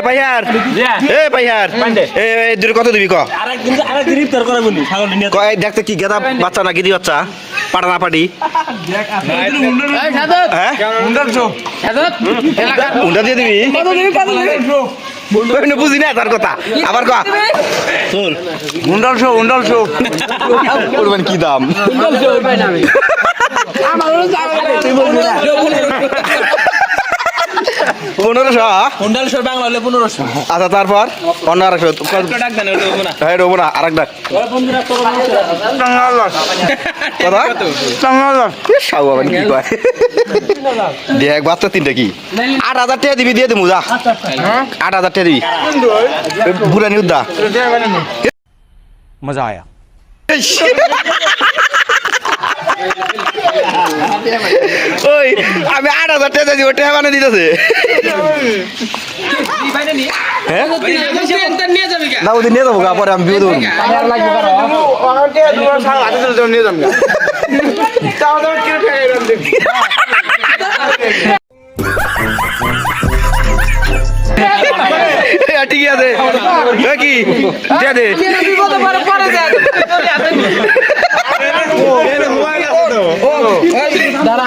ভাইয়ার ভাইয়ার কত দিবি দেখতে কি গেদা বাচ্চা না গিদি বাচ্চা পাটা না পাটি উন্ডা দিয়ে দিবি বুঝি না তার কথা আবার উন্ডাল শো করবেন কি দাম 1500 বাংলা হলে 1500 আচ্ছা তারপর অন্য আরেকশো ডাক দেন হ্যাঁ রবো না আরেক ডাক দেখ বাচ্চা তিনটা কি 8000 টাকা দিবি দিয়ে দেবো যা 8000 টাকা দিবি বুড়ানি উদ্দা মজা আয়া ওই আমি 8000 টাকা দিই ওটা মানে দিতেছে না ওদের নিয়ে যাবো পরে আমি বিয়ে দেবো ঠিক আছে কি দাঁড়া